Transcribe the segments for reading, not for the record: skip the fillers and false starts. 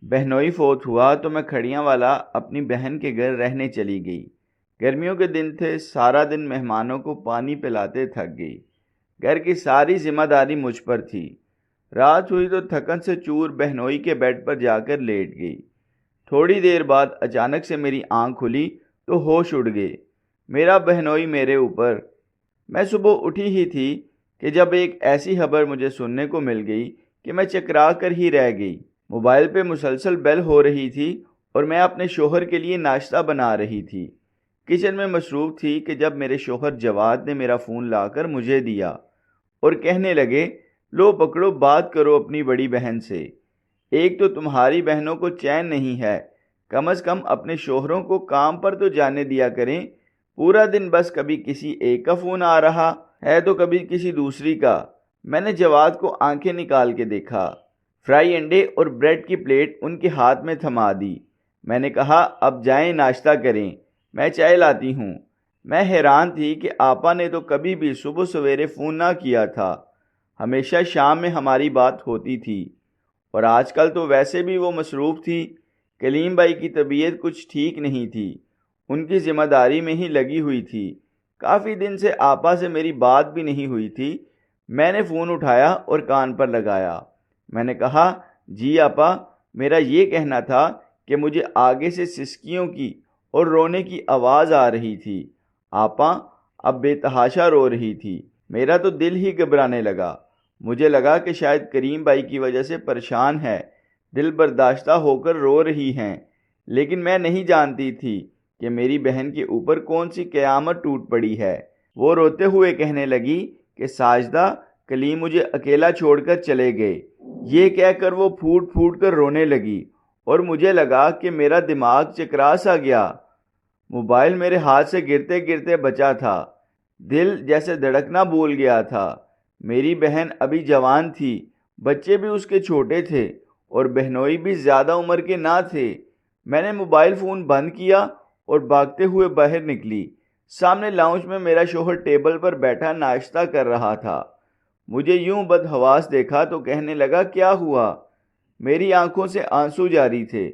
بہنوئی فوت ہوا تو میں کھڑیاں والا اپنی بہن کے گھر رہنے چلی گئی۔ گرمیوں کے دن تھے، سارا دن مہمانوں کو پانی پلاتے تھک گئی۔ گھر کی ساری ذمہ داری مجھ پر تھی۔ رات ہوئی تو تھکن سے چور بہنوئی کے بیڈ پر جا کر لیٹ گئی۔ تھوڑی دیر بعد اچانک سے میری آنکھ کھلی تو ہوش اڑ گئے، میرا بہنوئی میرے اوپر۔ میں صبح اٹھی ہی تھی کہ جب ایک ایسی خبر مجھے سننے کو مل گئی کہ میں چکرا کر ہی رہ گئی۔ موبائل پہ مسلسل بیل ہو رہی تھی اور میں اپنے شوہر کے لیے ناشتہ بنا رہی تھی۔ کچن میں مصروف تھی کہ جب میرے شوہر جواد نے میرا فون لا کر مجھے دیا اور کہنے لگے، لو پکڑو، بات کرو اپنی بڑی بہن سے۔ ایک تو تمہاری بہنوں کو چین نہیں ہے، کم از کم اپنے شوہروں کو کام پر تو جانے دیا کریں۔ پورا دن بس کبھی کسی ایک کا فون آ رہا ہے تو کبھی کسی دوسری کا۔ میں نے جواد کو آنکھیں نکال کے دیکھا۔ فرائی انڈے اور بریڈ کی پلیٹ ان کے ہاتھ میں تھما دی۔ میں نے کہا، اب جائیں ناشتہ کریں، میں چائے لاتی ہوں۔ میں حیران تھی کہ آپا نے تو کبھی بھی صبح سویرے فون نہ کیا تھا، ہمیشہ شام میں ہماری بات ہوتی تھی، اور آج کل تو ویسے بھی وہ مصروف تھی۔ کلیم بھائی کی طبیعت کچھ ٹھیک نہیں تھی، ان کی ذمہ داری میں ہی لگی ہوئی تھی۔ کافی دن سے آپا سے میری بات بھی نہیں ہوئی تھی۔ میں نے فون اٹھایا اور کان پر لگایا۔ میں نے کہا، جی آپا، میرا یہ کہنا تھا کہ مجھے آگے سے سسکیوں کی اور رونے کی آواز آ رہی تھی۔ آپا اب بے تحاشا رو رہی تھی۔ میرا تو دل ہی گھبرانے لگا۔ مجھے لگا کہ شاید کریم بھائی کی وجہ سے پریشان ہے، دل برداشتہ ہو کر رو رہی ہیں، لیکن میں نہیں جانتی تھی کہ میری بہن کے اوپر کون سی قیامت ٹوٹ پڑی ہے۔ وہ روتے ہوئے کہنے لگی کہ ساجدہ، کلیم مجھے اکیلا چھوڑ کر چلے گئے۔ یہ کہہ کر وہ پھوٹ پھوٹ کر رونے لگی اور مجھے لگا کہ میرا دماغ چکرا سا گیا۔ موبائل میرے ہاتھ سے گرتے گرتے بچا تھا، دل جیسے دھڑکنا بھول گیا تھا۔ میری بہن ابھی جوان تھی، بچے بھی اس کے چھوٹے تھے اور بہنوئی بھی زیادہ عمر کے نہ تھے۔ میں نے موبائل فون بند کیا اور بھاگتے ہوئے باہر نکلی۔ سامنے لاؤنج میں میرا شوہر ٹیبل پر بیٹھا ناشتہ کر رہا تھا۔ مجھے یوں بدحواس دیکھا تو کہنے لگا، کیا ہوا؟ میری آنکھوں سے آنسو جاری تھے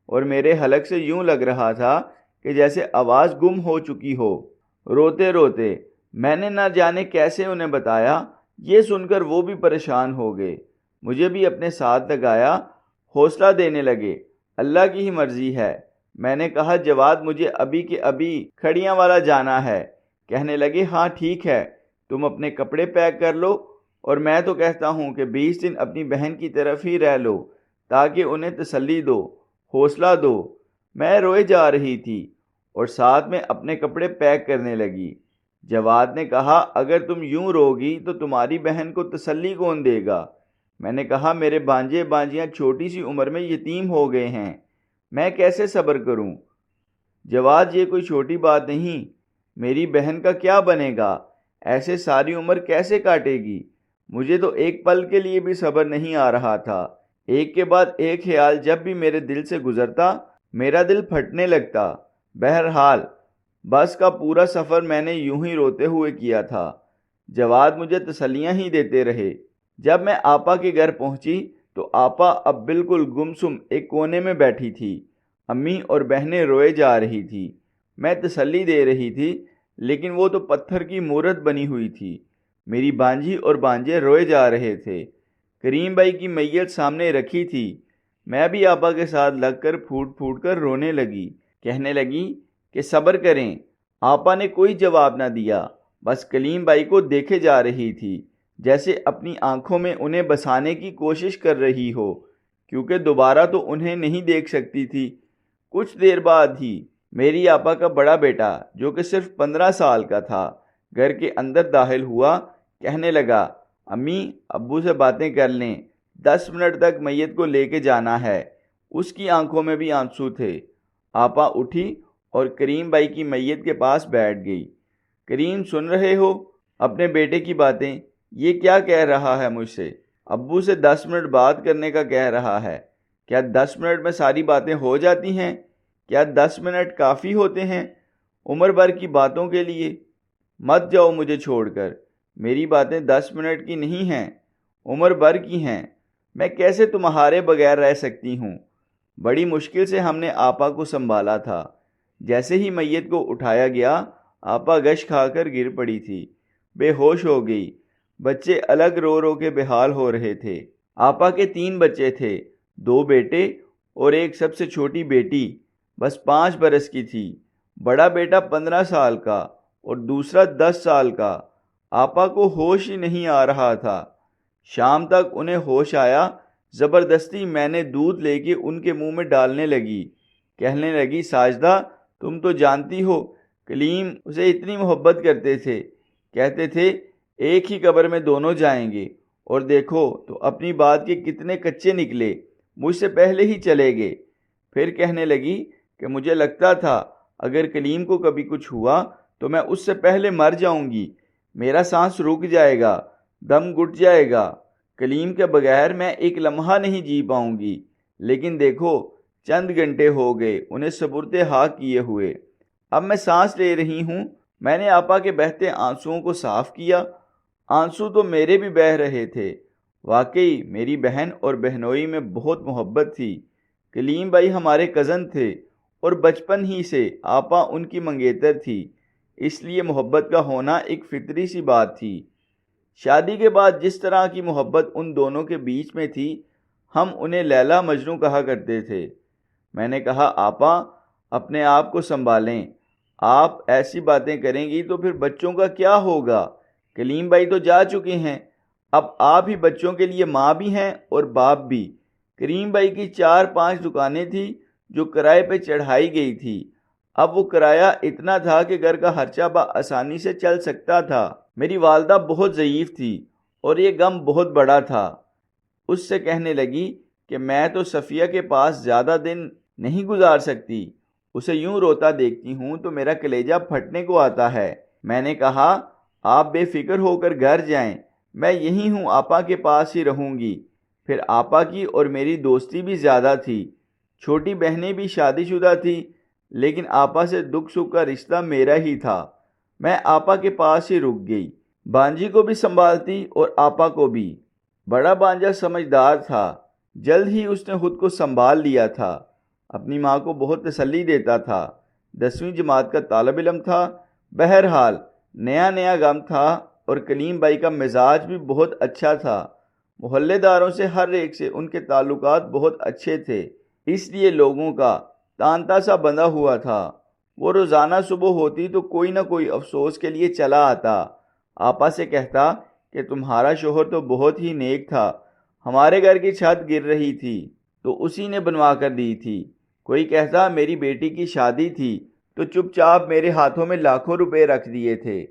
اور میرے حلق سے یوں لگ رہا تھا کہ جیسے آواز گم ہو چکی ہو۔ روتے روتے میں نے نہ جانے کیسے انہیں بتایا۔ یہ سن کر وہ بھی پریشان ہو گئے، مجھے بھی اپنے ساتھ لگایا، حوصلہ دینے لگے۔ اللہ کی ہی مرضی ہے۔ میں نے کہا، جواد مجھے ابھی کے ابھی کھڑیاں والا جانا ہے۔ کہنے لگے، ہاں ٹھیک ہے، تم اپنے کپڑے پیک کر لو، اور میں تو کہتا ہوں کہ 20 دن اپنی بہن کی طرف ہی رہ لو تاکہ انہیں تسلی دو، حوصلہ دو۔ میں روئے جا رہی تھی اور ساتھ میں اپنے کپڑے پیک کرنے لگی۔ جواد نے کہا، اگر تم یوں روگی تو تمہاری بہن کو تسلی کون دے گا؟ میں نے کہا، میرے بانجے بانجیاں چھوٹی سی عمر میں یتیم ہو گئے ہیں، میں کیسے صبر کروں؟ جواد، یہ کوئی چھوٹی بات نہیں، میری بہن کا کیا بنے گا؟ ایسے ساری عمر کیسے کاٹے گی؟ مجھے تو ایک پل کے لیے بھی صبر نہیں آ رہا تھا۔ ایک کے بعد ایک خیال جب بھی میرے دل سے گزرتا، میرا دل پھٹنے لگتا۔ بہرحال بس کا پورا سفر میں نے یوں ہی روتے ہوئے کیا تھا۔ جواد مجھے تسلیاں ہی دیتے رہے۔ جب میں آپا کے گھر پہنچی تو آپا اب بالکل گمسم ایک کونے میں بیٹھی تھی۔ امی اور بہنیں روئے جا رہی تھی۔ میں تسلی دے رہی تھی، لیکن وہ تو پتھر کی مورت بنی ہوئی تھی۔ میری بانجی اور بانجے روئے جا رہے تھے۔ کریم بھائی کی میت سامنے رکھی تھی۔ میں بھی آپا کے ساتھ لگ کر پھوٹ پھوٹ کر رونے لگی۔ کہنے لگی کہ صبر کریں۔ آپا نے کوئی جواب نہ دیا، بس کلیم بھائی کو دیکھے جا رہی تھی، جیسے اپنی آنکھوں میں انہیں بسانے کی کوشش کر رہی ہو، کیونکہ دوبارہ تو انہیں نہیں دیکھ سکتی تھی۔ کچھ دیر بعد ہی میری آپا کا بڑا بیٹا، جو کہ صرف 15 سال کا تھا، گھر کے اندر داخل ہوا۔ کہنے لگا، امی ابو سے باتیں کر لیں، 10 منٹ تک میت کو لے کے جانا ہے۔ اس کی آنکھوں میں بھی آنسو تھے۔ آپا اٹھی اور کریم بھائی کی میت کے پاس بیٹھ گئی۔ کریم، سن رہے ہو اپنے بیٹے کی باتیں؟ یہ کیا کہہ رہا ہے مجھ سے؟ ابو سے 10 منٹ بات کرنے کا کہہ رہا ہے۔ کیا 10 منٹ میں ساری باتیں ہو جاتی ہیں؟ کیا 10 منٹ کافی ہوتے ہیں عمر بھر کی باتوں کے لیے؟ مت جاؤ مجھے چھوڑ کر، میری باتیں 10 منٹ کی نہیں ہیں، عمر بھر کی ہیں۔ میں کیسے تمہارے بغیر رہ سکتی ہوں؟ بڑی مشکل سے ہم نے آپا کو سنبھالا تھا۔ جیسے ہی میت کو اٹھایا گیا، آپا گش کھا کر گر پڑی تھی، بے ہوش ہو گئی۔ بچے الگ رو رو کے بےحال ہو رہے تھے۔ آپا کے 3 بچے تھے، 2 بیٹے اور ایک سب سے چھوٹی بیٹی، بس 5 برس کی تھی۔ بڑا بیٹا 15 سال کا اور دوسرا 10 سال کا۔ آپا کو ہوش ہی نہیں آ رہا تھا۔ شام تک انہیں ہوش آیا، زبردستی میں نے دودھ لے کے ان کے منہ میں ڈالنے لگی۔ کہنے لگی، ساجدہ تم تو جانتی ہو کلیم اسے اتنی محبت کرتے تھے، کہتے تھے ایک ہی قبر میں دونوں جائیں گے، اور دیکھو تو اپنی بات کے کتنے کچے نکلے، مجھ سے پہلے ہی چلے گئے۔ پھر کہنے لگی کہ مجھے لگتا تھا اگر کلیم کو کبھی کچھ ہوا تو میں اس سے پہلے مر جاؤں گی، میرا سانس رک جائے گا، دم گھٹ جائے گا، کلیم کے بغیر میں ایک لمحہ نہیں جی پاؤں گی۔ لیکن دیکھو چند گھنٹے ہو گئے انہیں سپرد خاک کیے ہوئے، اب میں سانس لے رہی ہوں۔ میں نے آپا کے بہتے آنسوؤں کو صاف کیا۔ آنسو تو میرے بھی بہہ رہے تھے۔ واقعی میری بہن اور بہنوئی میں بہت محبت تھی۔ کلیم بھائی ہمارے کزن تھے اور بچپن ہی سے آپا ان کی منگیتر تھی، اس لیے محبت کا ہونا ایک فطری سی بات تھی۔ شادی کے بعد جس طرح کی محبت ان دونوں کے بیچ میں تھی، ہم انہیں لیلا مجنوں کہا کرتے تھے۔ میں نے کہا، آپا اپنے آپ کو سنبھالیں، آپ ایسی باتیں کریں گی تو پھر بچوں کا کیا ہوگا؟ کلیم بھائی تو جا چکے ہیں، اب آپ ہی بچوں کے لیے ماں بھی ہیں اور باپ بھی۔ کریم بھائی کی 4-5 دکانیں تھیں جو کرائے پہ چڑھائی گئی تھی۔ اب وہ کرایہ اتنا تھا کہ گھر کا خرچہ بآسانی سے چل سکتا تھا۔ میری والدہ بہت ضعیف تھی اور یہ غم بہت بڑا تھا۔ اس سے کہنے لگی کہ میں تو صفیہ کے پاس زیادہ دن نہیں گزار سکتی، اسے یوں روتا دیکھتی ہوں تو میرا کلیجہ پھٹنے کو آتا ہے۔ میں نے کہا، آپ بے فکر ہو کر گھر جائیں، میں یہی ہوں، آپا کے پاس ہی رہوں گی۔ پھر آپا کی اور میری دوستی بھی زیادہ تھی۔ چھوٹی بہنیں بھی شادی شدہ تھی، لیکن آپا سے دکھ سکھ کا رشتہ میرا ہی تھا۔ میں آپا کے پاس ہی رک گئی، بانجی کو بھی سنبھالتی اور آپا کو بھی۔ بڑا بانجا سمجھدار تھا، جلد ہی اس نے خود کو سنبھال لیا تھا، اپنی ماں کو بہت تسلی دیتا تھا، 10ویں جماعت کا طالب علم تھا۔ بہرحال نیا نیا غم تھا، اور کلیم بھائی کا مزاج بھی بہت اچھا تھا۔ محلے داروں سے ہر ایک سے ان کے تعلقات بہت اچھے تھے، اس لیے لوگوں کا تانتا سا بندھا ہوا تھا۔ وہ روزانہ صبح ہوتی تو کوئی نہ کوئی افسوس کے لیے چلا آتا۔ آپا سے کہتا کہ تمہارا شوہر تو بہت ہی نیک تھا، ہمارے گھر کی چھت گر رہی تھی تو اسی نے بنوا کر دی تھی۔ کوئی کہتا میری بیٹی کی شادی تھی تو چپ چاپ میرے ہاتھوں میں لاکھوں روپے رکھ دیے تھے۔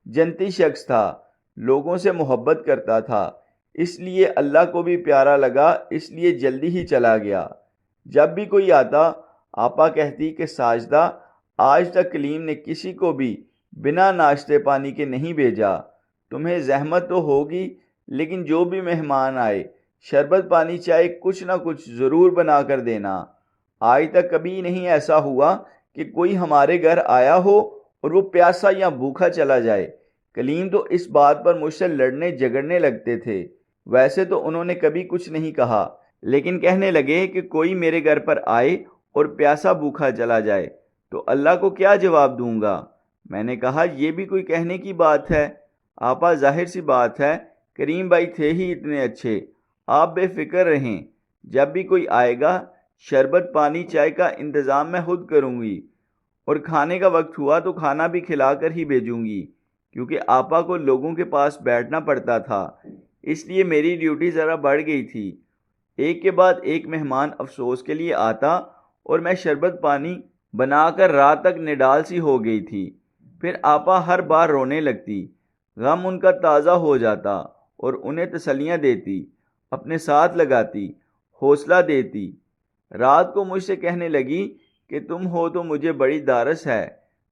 جنتی شخص تھا، لوگوں سے محبت کرتا تھا، اس لیے اللہ کو بھی پیارا لگا، اس لیے جلدی ہی چلا گیا۔ جب بھی کوئی آتا آپا کہتی کہ ساجدہ آج تک کلیم نے کسی کو بھی بنا ناشتے پانی کے نہیں بھیجا، تمہیں زحمت تو ہوگی لیکن جو بھی مہمان آئے شربت پانی چائے کچھ نہ کچھ ضرور بنا کر دینا۔ آج تک کبھی نہیں ایسا ہوا کہ کوئی ہمارے گھر آیا ہو اور وہ پیاسا یا بھوکا چلا جائے۔ کلیم تو اس بات پر مجھ سے لڑنے جھگڑنے لگتے تھے۔ ویسے تو انہوں نے کبھی کچھ نہیں کہا، لیکن کہنے لگے کہ کوئی میرے گھر پر آئے اور پیاسا بھوکا چلا جائے تو اللہ کو کیا جواب دوں گا؟ میں نے کہا، یہ بھی کوئی کہنے کی بات ہے؟ آپا ظاہر سی بات ہے، کریم بھائی تھے ہی اتنے اچھے، آپ بے فکر رہیں، جب بھی کوئی آئے گا شربت پانی چائے کا انتظام میں خود کروں گی، اور کھانے کا وقت ہوا تو کھانا بھی کھلا کر ہی بھیجوں گی، کیونکہ آپا کو لوگوں کے پاس بیٹھنا پڑتا تھا، اس لیے میری ڈیوٹی ذرا بڑھ گئی تھی۔ ایک کے بعد ایک مہمان افسوس کے لیے آتا اور میں شربت پانی بنا کر رات تک نڈال سی ہو گئی تھی۔ پھر آپا ہر بار رونے لگتی، غم ان کا تازہ ہو جاتا اور انہیں تسلیاں دیتی، اپنے ساتھ لگاتی، حوصلہ دیتی۔ رات کو مجھ سے کہنے لگی کہ تم ہو تو مجھے بڑی دارس ہے،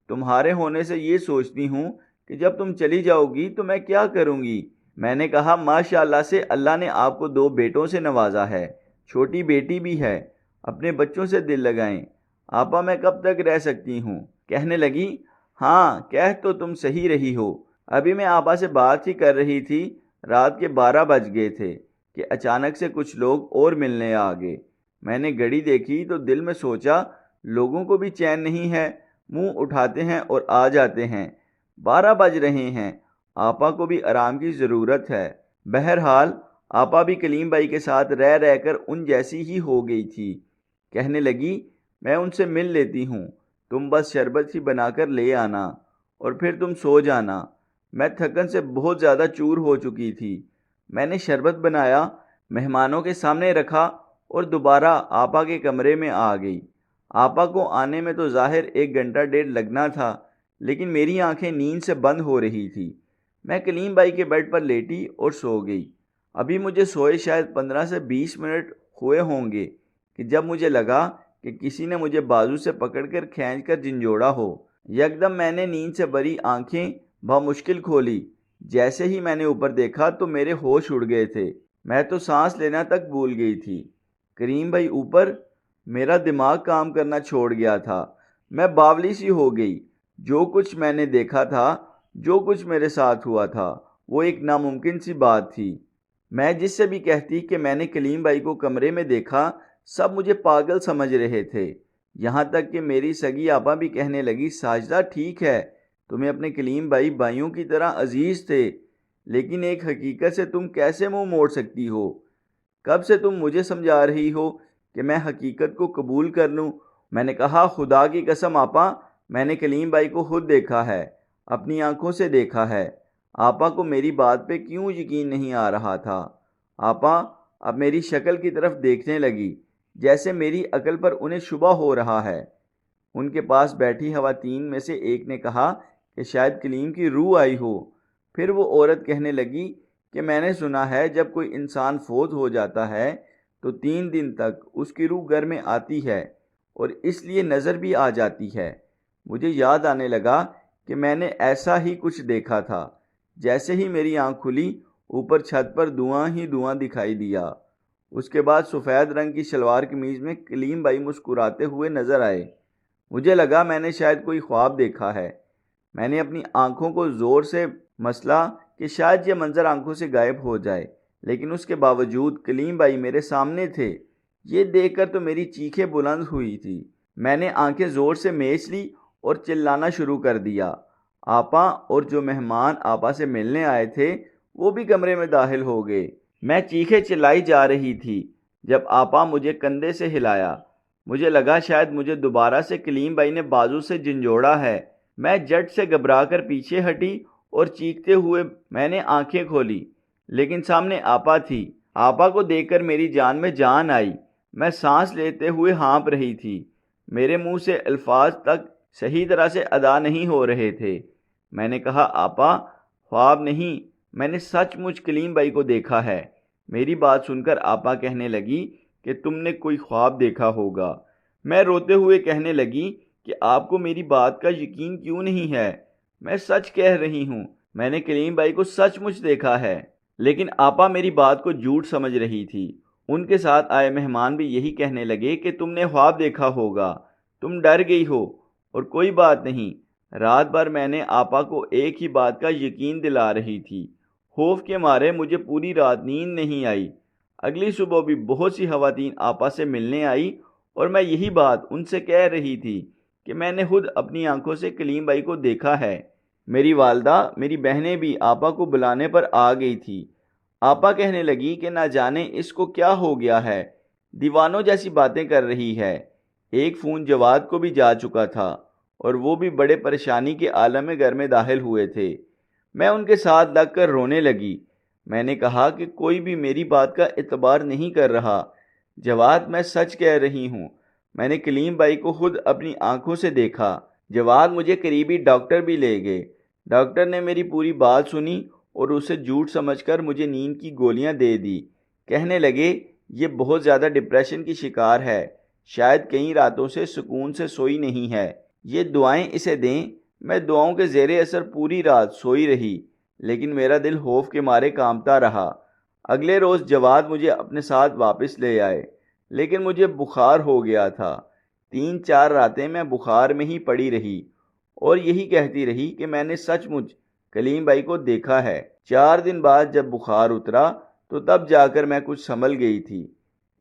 تمہارے ہونے سے یہ سوچتی ہوں کہ جب تم چلی جاؤ گی تو میں کیا کروں گی۔ میں نے کہا، ماشاء اللہ سے اللہ نے آپ کو 2 بیٹوں سے نوازا ہے، چھوٹی بیٹی بھی ہے، اپنے بچوں سے دل لگائیں۔ آپا میں کب تک رہ سکتی ہوں؟ کہنے لگی، ہاں کہہ تو تم صحیح رہی ہو، ابھی میں آپا سے بات ہی کر رہی تھی، رات کے 12 بج گئے تھے کہ اچانک سے کچھ لوگ اور ملنے آ گئے۔ میں نے گھڑی دیکھی تو دل میں سوچا لوگوں کو بھی چین نہیں ہے، منہ اٹھاتے ہیں اور آ جاتے ہیں، 12 بج رہے ہیں، آپا کو بھی آرام کی ضرورت ہے۔ بہرحال آپا بھی کلیم بھائی کے ساتھ رہ رہ کر ان جیسی ہی ہو گئی تھی۔ کہنے لگی میں ان سے مل لیتی ہوں، تم بس شربت ہی بنا کر لے آنا اور پھر تم سو جانا۔ میں تھکن سے بہت زیادہ چور ہو چکی تھی۔ میں نے شربت بنایا، مہمانوں کے سامنے رکھا اور دوبارہ آپا کے کمرے میں آ گئی۔ آپا کو آنے میں تو ظاہر 1 گھنٹہ 1.5 لگنا تھا، لیکن میری آنکھیں نیند سے بند ہو رہی تھی۔ میں کلیم بھائی کے بیڈ پر لیٹی اور سو گئی۔ ابھی مجھے سوئے شاید 15 سے 20 منٹ ہوئے ہوں گے کہ جب مجھے لگا کہ کسی نے مجھے بازو سے پکڑ کر کھینچ کر جھنجھوڑا ہو۔ یکدم میں نے نیند سے بھری آنکھیں بمشکل کھولی۔ جیسے ہی میں نے اوپر دیکھا تو میرے ہوش اڑ گئے تھے، میں تو سانس لینا تک بھول گئی تھی۔ کریم بھائی اوپر، میرا دماغ کام کرنا چھوڑ گیا تھا۔ میں باولی سی ہو گئی۔ جو کچھ میں نے دیکھا تھا، جو کچھ میرے ساتھ ہوا تھا، وہ ایک ناممکن سی بات تھی۔ میں جس سے بھی کہتی کہ میں نے کلیم بھائی کو کمرے میں دیکھا، سب مجھے پاگل سمجھ رہے تھے۔ یہاں تک کہ میری سگی آپا بھی کہنے لگی ساجدہ ٹھیک ہے، تمہیں اپنے کلیم بھائی بھائیوں کی طرح عزیز تھے، لیکن ایک حقیقت سے تم کیسے منہ موڑ سکتی ہو؟ کب سے تم مجھے سمجھا رہی ہو کہ میں حقیقت کو قبول کر لوں؟ میں نے کہا خدا کی قسم آپا، میں نے کلیم بھائی کو خود دیکھا ہے، اپنی آنکھوں سے دیکھا ہے۔ آپا کو میری بات پہ کیوں یقین نہیں آ رہا تھا؟ آپا اب میری شکل کی طرف دیکھنے لگی، جیسے میری عقل پر انہیں شبہ ہو رہا ہے۔ ان کے پاس بیٹھی خواتین میں سے ایک نے کہا کہ شاید کلیم کی روح آئی ہو۔ پھر وہ عورت کہنے لگی کہ میں نے سنا ہے جب کوئی انسان فوت ہو جاتا ہے تو 3 دن تک اس کی روح گھر میں آتی ہے اور اس لیے نظر بھی آ جاتی ہے۔ مجھے یاد آنے لگا کہ میں نے ایسا ہی کچھ دیکھا تھا۔ جیسے ہی میری آنکھ کھلی، اوپر چھت پر دھواں ہی دھواں دکھائی دیا۔ اس کے بعد سفید رنگ کی شلوار قمیض میں کلیم بھائی مسکراتے ہوئے نظر آئے۔ مجھے لگا میں نے شاید کوئی خواب دیکھا ہے۔ میں نے اپنی آنکھوں کو زور سے مسلا کہ شاید یہ منظر آنکھوں سے غائب ہو جائے، لیکن اس کے باوجود کلیم بھائی میرے سامنے تھے۔ یہ دیکھ کر تو میری چیخیں بلند ہوئی تھی۔ میں نے آنکھیں زور سے میچ لی اور چلانا شروع کر دیا۔ آپا اور جو مہمان آپا سے ملنے آئے تھے وہ بھی کمرے میں داخل ہو گئے۔ میں چیخیں چلائی جا رہی تھی جب آپا مجھے کندھے سے ہلایا۔ مجھے لگا شاید مجھے دوبارہ سے کلیم بھائی نے بازو سے جھنجھوڑا ہے۔ میں جٹ سے گھبرا کر پیچھے ہٹی اور چیختے ہوئے میں نے آنکھیں کھولی، لیکن سامنے آپا تھی۔ آپا کو دیکھ کر میری جان میں جان آئی۔ میں سانس لیتے ہوئے ہانپ رہی تھی۔ میرے منہ سے الفاظ تک صحیح طرح سے ادا نہیں ہو رہے تھے۔ میں نے کہا آپا خواب نہیں، میں نے سچ مچ کلیم بھائی کو دیکھا ہے۔ میری بات سن کر آپا کہنے لگی کہ تم نے کوئی خواب دیکھا ہوگا۔ میں روتے ہوئے کہنے لگی کہ آپ کو میری بات کا یقین کیوں نہیں ہے؟ میں سچ کہہ رہی ہوں، میں نے کلیم بھائی کو سچ مچ دیکھا ہے۔ لیکن آپا میری بات کو جھوٹ سمجھ رہی تھی۔ ان کے ساتھ آئے مہمان بھی یہی کہنے لگے کہ تم نے خواب دیکھا ہوگا، تم ڈر گئی ہو، اور کوئی بات نہیں۔ رات بھر میں نے آپا کو ایک ہی بات کا یقین دلا رہی تھی۔ خوف کے مارے مجھے پوری رات نیند نہیں آئی۔ اگلی صبح بھی بہت سی خواتین آپا سے ملنے آئی اور میں یہی بات ان سے کہہ رہی تھی کہ میں نے خود اپنی آنکھوں سے کلیم بھائی کو دیکھا ہے۔ میری والدہ، میری بہنیں بھی آپا کو بلانے پر آ گئی تھی۔ آپا کہنے لگی کہ نہ جانے اس کو کیا ہو گیا ہے، دیوانوں جیسی باتیں کر رہی ہے۔ ایک فون جواد کو بھی جا چکا تھا اور وہ بھی بڑے پریشانی کے عالم میں گھر میں داخل ہوئے تھے۔ میں ان کے ساتھ لگ کر رونے لگی۔ میں نے کہا کہ کوئی بھی میری بات کا اعتبار نہیں کر رہا۔ جواد میں سچ کہہ رہی ہوں، میں نے کلیم بھائی کو خود اپنی آنکھوں سے دیکھا۔ جواد مجھے قریبی ڈاکٹر بھی لے گئے۔ ڈاکٹر نے میری پوری بات سنی اور اسے جھوٹ سمجھ کر مجھے نیند کی گولیاں دے دی۔ کہنے لگے یہ بہت زیادہ ڈپریشن کی شکار ہے، شاید کئی راتوں سے سکون سے سوئی نہیں ہے، یہ دعائیں اسے دیں۔ میں دعاؤں کے زیر اثر پوری رات سوئی رہی، لیکن میرا دل خوف کے مارے کانپتا رہا۔ اگلے روز جواد مجھے اپنے ساتھ واپس لے آئے، لیکن مجھے بخار ہو گیا تھا۔ 3-4 راتیں میں بخار میں ہی پڑی رہی اور یہی کہتی رہی کہ میں نے سچ مچ کلیم بھائی کو دیکھا ہے۔ 4 دن بعد جب بخار اترا تو تب جا کر میں کچھ سنبھل گئی تھی۔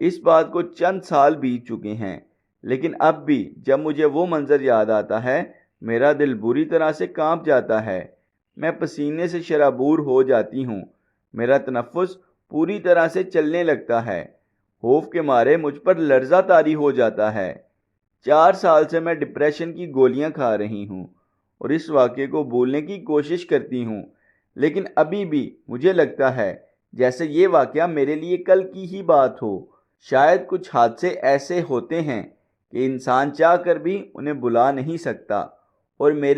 اس بات کو چند سال بیت چکے ہیں، لیکن اب بھی جب مجھے وہ منظر یاد آتا ہے میرا دل بری طرح سے کانپ جاتا ہے۔ میں پسینے سے شرابور ہو جاتی ہوں، میرا تنفس پوری طرح سے چلنے لگتا ہے، خوف کے مارے مجھ پر لرزہ طاری ہو جاتا ہے۔ 4 سال سے میں ڈپریشن کی گولیاں کھا رہی ہوں اور اس واقعے کو بھولنے کی کوشش کرتی ہوں، لیکن ابھی بھی مجھے لگتا ہے جیسے یہ واقعہ میرے لیے کل کی ہی بات ہو۔ شاید کچھ حادثے ایسے ہوتے ہیں کہ انسان چاہ کر بھی انہیں بھلا نہیں سکتا، اور میرے